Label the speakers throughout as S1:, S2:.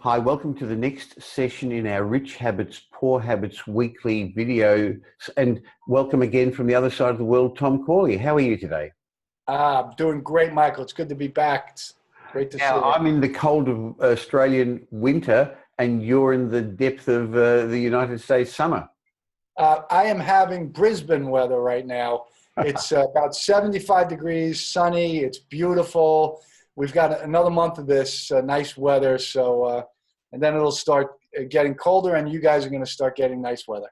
S1: Hi, welcome to the next session in our Rich Habits, Poor Habits weekly video. And welcome again from the other side of the world, Tom Corley. How are you today?
S2: Doing great, Michael. It's good to be back. It's great to see you.
S1: I'm in the cold of Australian winter and you're in the depth of the United States summer.
S2: I am having Brisbane weather right now. It's about 75 degrees, sunny. It's beautiful. We've got another month of this nice weather. And then it'll start getting colder and you guys are going to start getting nice weather.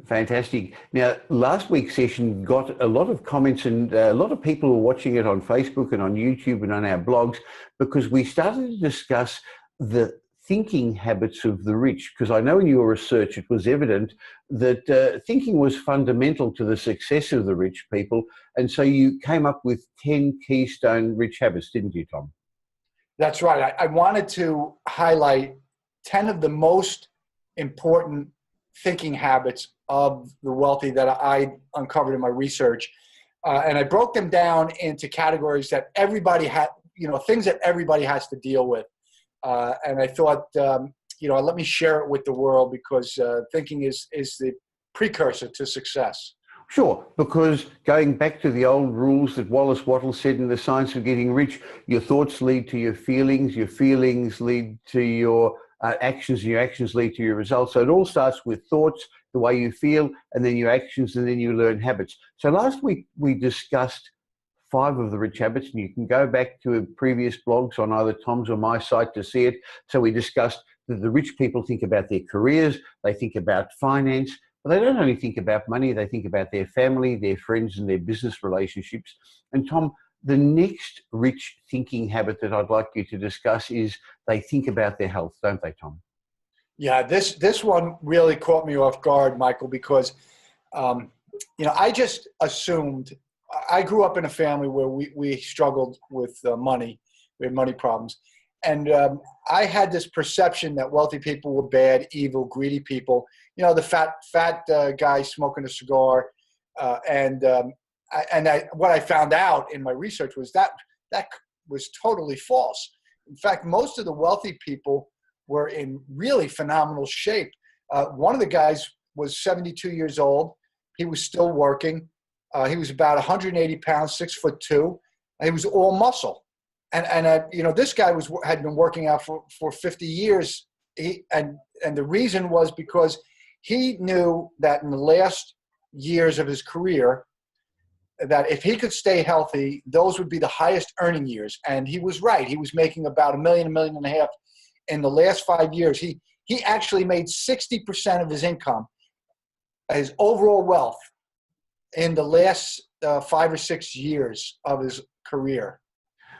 S1: Fantastic. Now, last week's session got a lot of comments and a lot of people were watching it on Facebook and on YouTube and on our blogs because we started to discuss the thinking habits of the rich, because I know in your research it was evident that thinking was fundamental to the success of the rich people. And so you came up with 10 keystone rich habits, didn't you, Tom?
S2: That's right. I wanted to highlight 10 of the most important thinking habits of the wealthy that I uncovered in my research. And I broke them down into categories that everybody had, things that everybody has to deal with. And I thought, let me share it with the world because thinking is the precursor to success.
S1: Sure, because going back to the old rules that Wallace Wattle said in The Science of Getting Rich, your thoughts lead to your feelings lead to your actions, and your actions lead to your results. So it all starts with thoughts, the way you feel, and then your actions, and then you learn habits. So last week we discussed 5 of the rich habits, and you can go back to previous blogs on either Tom's or my site to see it. So we discussed that the rich people think about their careers, they think about finance, but they don't only think about money, they think about their family, their friends, and their business relationships. And Tom, the next rich thinking habit that I'd like you to discuss is they think about their health, don't they, Tom?
S2: Yeah, this one really caught me off guard, Michael, because, I just assumed. I grew up in a family where we struggled with money. We had money problems. And I had this perception that wealthy people were bad, evil, greedy people. The fat guy smoking a cigar. What I found out in my research was that was totally false. In fact, most of the wealthy people were in really phenomenal shape. One of the guys was 72 years old. He was still working. He was about 180 pounds, 6'2". He was all muscle. And this guy had been working out for 50 years. And the reason was because he knew that in the last years of his career, that if he could stay healthy, those would be the highest earning years. And he was right. He was making about $1 million, $1.5 million in the last 5 years. He actually made 60% of his income, his overall wealth, in the last 5 or 6 years of his career.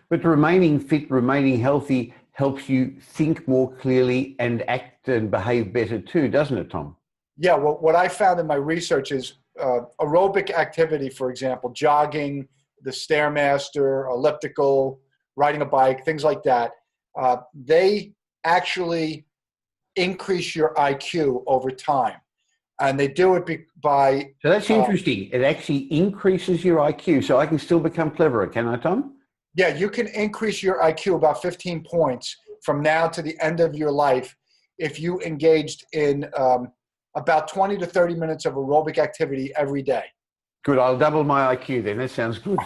S1: But remaining fit, remaining healthy helps you think more clearly and act and behave better too, doesn't it, Tom?
S2: Yeah, well, what I found in my research is aerobic activity, for example, jogging, the Stairmaster, elliptical, riding a bike, things like that, they actually increase your IQ over time. And they do it by...
S1: So that's interesting. It actually increases your IQ. So I can still become cleverer, can I, Tom?
S2: Yeah, you can increase your IQ about 15 points from now to the end of your life if you engaged in about 20 to 30 minutes of aerobic activity every day.
S1: Good. I'll double my IQ then. That sounds good.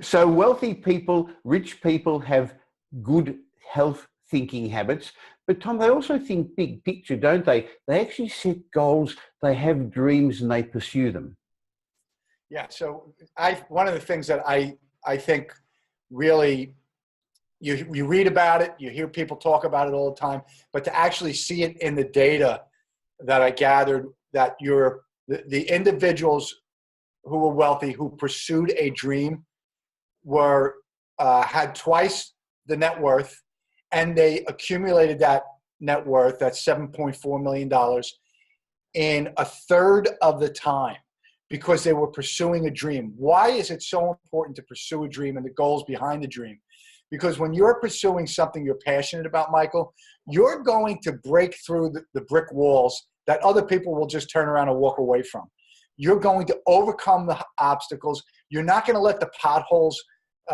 S1: So wealthy people, rich people have good health thinking habits. But Tom, they also think big picture, don't they? They actually set goals, they have dreams, and they pursue them.
S2: Yeah. So one of the things that I think really, you read about it, you hear people talk about it all the time, but to actually see it in the data that I gathered, that the individuals who were wealthy, who pursued a dream, had twice the net worth, and they accumulated that net worth, that's $7.4 million, in a third of the time because they were pursuing a dream. Why is it so important to pursue a dream and the goals behind the dream? Because when you're pursuing something you're passionate about, Michael, you're going to break through the brick walls that other people will just turn around and walk away from. You're going to overcome the obstacles. You're not going to let the potholes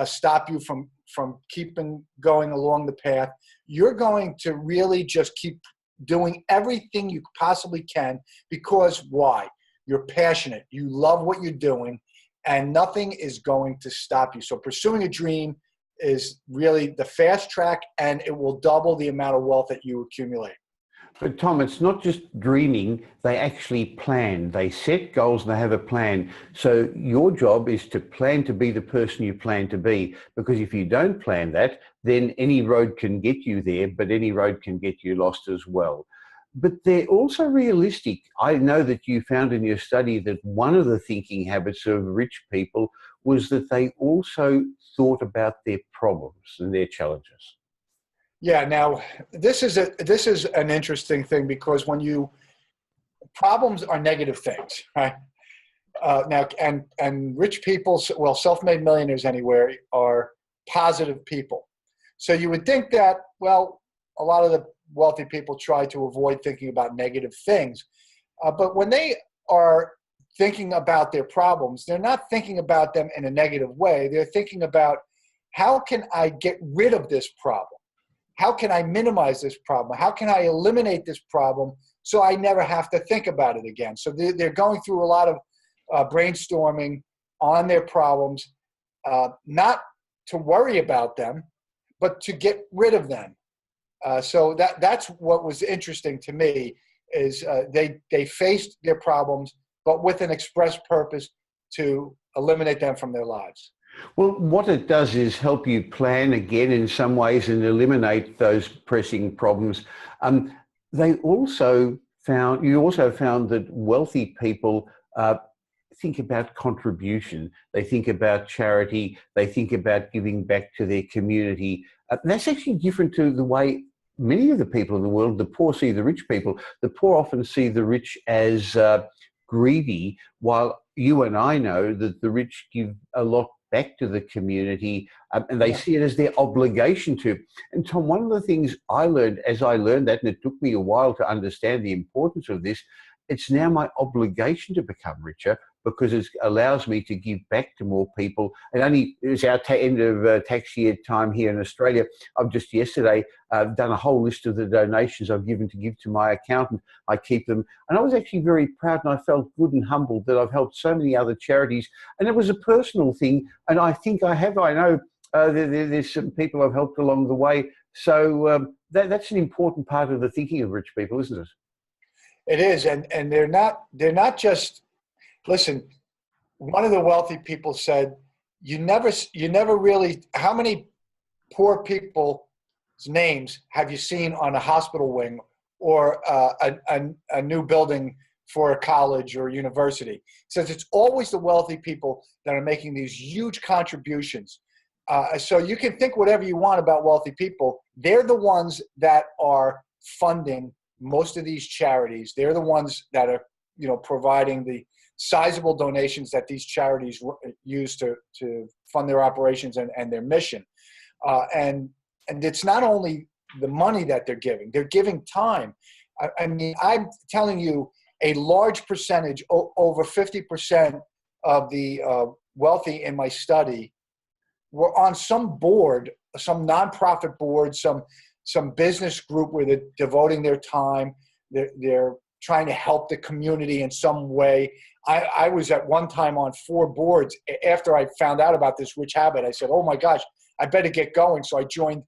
S2: stop you from from keeping going along the path. You're going to really just keep doing everything you possibly can, because why? You're passionate. You love what you're doing, and nothing is going to stop you. So pursuing a dream is really the fast track, and it will double the amount of wealth that you accumulate.
S1: But Tom, it's not just dreaming, they actually plan. They set goals and they have a plan. So your job is to plan to be the person you plan to be, because if you don't plan that, then any road can get you there, but any road can get you lost as well. But they're also realistic. I know that you found in your study that one of the thinking habits of rich people was that they also thought about their problems and their challenges.
S2: Yeah. Now, this is an interesting thing, because problems are negative things, right? Now, and rich people, well, self-made millionaires anywhere, are positive people. So you would think that, well, a lot of the wealthy people try to avoid thinking about negative things. But when they are thinking about their problems, they're not thinking about them in a negative way. They're thinking about, how can I get rid of this problem? How can I minimize this problem? How can I eliminate this problem so I never have to think about it again? So they're going through a lot of brainstorming on their problems, not to worry about them, but to get rid of them. So that's what was interesting to me, is they faced their problems, but with an express purpose to eliminate them from their lives.
S1: Well, what it does is help you plan again in some ways and eliminate those pressing problems. You also found that wealthy people think about contribution. They think about charity. They think about giving back to their community. That's actually different to the way many of the people in the world, the poor see the rich people. The poor often see the rich as greedy, while you and I know that the rich give a lot back to the community, and they see it as their obligation to. And Tom, one of the things I learned as I learned that, and it took me a while to understand the importance of this, it's now my obligation to become richer, because it allows me to give back to more people. And only it's our end of tax year time here in Australia. I've just yesterday done a whole list of the donations I've given to give to my accountant. I keep them. And I was actually very proud, and I felt good and humbled that I've helped so many other charities. And it was a personal thing. And I think I know there's some people I've helped along the way. So that's an important part of the thinking of rich people, isn't it?
S2: It is. And they're not just, listen, one of the wealthy people said, you never really, how many poor people's names have you seen on a hospital wing or a new building for a college or a university? He says it's always the wealthy people that are making these huge contributions. So you can think whatever you want about wealthy people. They're the ones that are funding most of these charities. They're the ones that are, providing the sizable donations that these charities use to fund their operations and their mission. And it's not only the money that they're giving time. I mean, I'm telling you, a large percentage, over 50% of the wealthy in my study were on some board, some nonprofit board, some business group where they're devoting their time. They're trying to help the community in some way. I was at one time on 4 boards. After I found out about this rich habit, I said, oh my gosh, I better get going. So I joined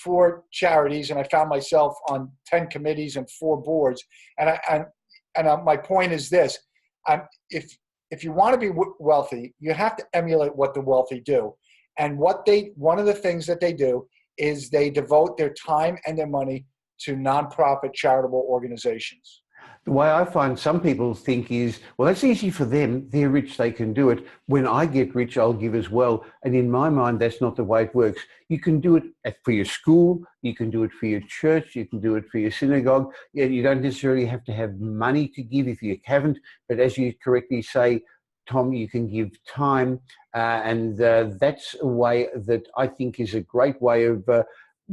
S2: 4 charities, and I found myself on 10 committees and 4 boards. And my point is this: if you want to be wealthy, you have to emulate what the wealthy do. And one of the things that they do is they devote their time and their money to nonprofit charitable organizations.
S1: The way I find some people think is, well, that's easy for them. They're rich, they can do it. When I get rich, I'll give as well. And in my mind, that's not the way it works. You can do it for your school. You can do it for your church. You can do it for your synagogue. Yeah, you don't necessarily have to have money to give if you haven't. But as you correctly say, Tom, you can give time. And that's a way that I think is a great way of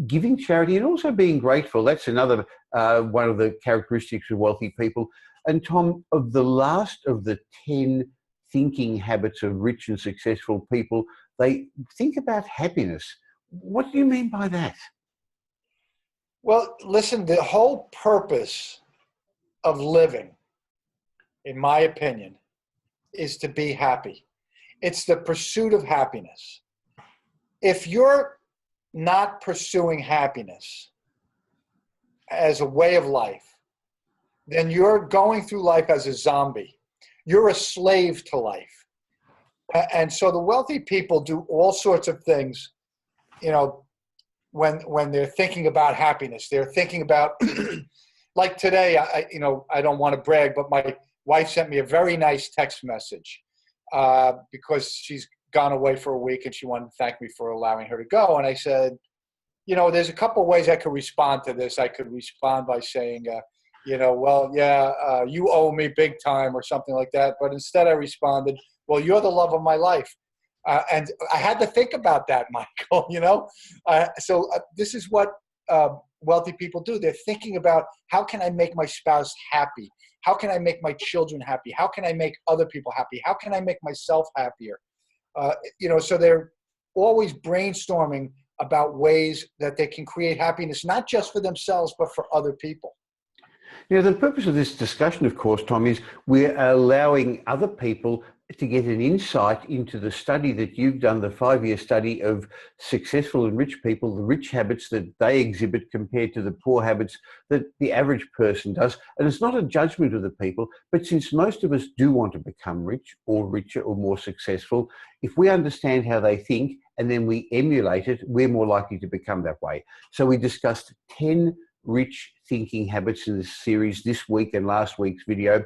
S1: giving charity and also being grateful. That's another one of the characteristics of wealthy people. And Tom, of the last of the 10 thinking habits of rich and successful people, they think about happiness. What do you mean by that?
S2: Well, listen, the whole purpose of living, in my opinion, is to be happy. It's the pursuit of happiness. If you're not pursuing happiness as a way of life, then you're going through life as a zombie. You're a slave to life. And so the wealthy people do all sorts of things, you know, when they're thinking about happiness. They're thinking about, like today, I don't want to brag, but my wife sent me a very nice text message because she's gone away for a week and she wanted to thank me for allowing her to go. And I said, there's a couple of ways I could respond to this. I could respond by saying, well, yeah, you owe me big time or something like that. But instead I responded, well, you're the love of my life. And I had to think about that, Michael, So this is what wealthy people do. They're thinking about, how can I make my spouse happy? How can I make my children happy? How can I make other people happy? How can I make myself happier? So they're always brainstorming about ways that they can create happiness, not just for themselves, but for other people.
S1: The purpose of this discussion, of course, Tom, is we're allowing other people to get an insight into the study that you've done, the 5-year study of successful and rich people, the rich habits that they exhibit compared to the poor habits that the average person does. And it's not a judgment of the people, but since most of us do want to become rich or richer or more successful, if we understand how they think and then we emulate it, we're more likely to become that way. So we discussed 10 rich thinking habits in this series this week and last week's video.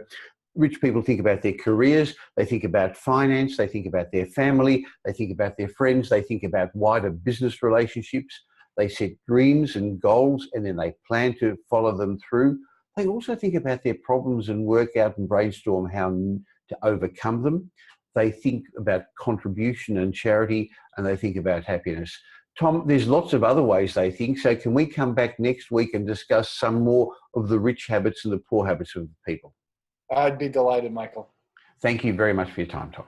S1: Rich people think about their careers, they think about finance, they think about their family, they think about their friends, they think about wider business relationships, they set dreams and goals and then they plan to follow them through. They also think about their problems and work out and brainstorm how to overcome them. They think about contribution and charity, and they think about happiness. Tom, there's lots of other ways they think, so can we come back next week and discuss some more of the rich habits and the poor habits of people?
S2: I'd be delighted, Michael.
S1: Thank you very much for your time, Tom.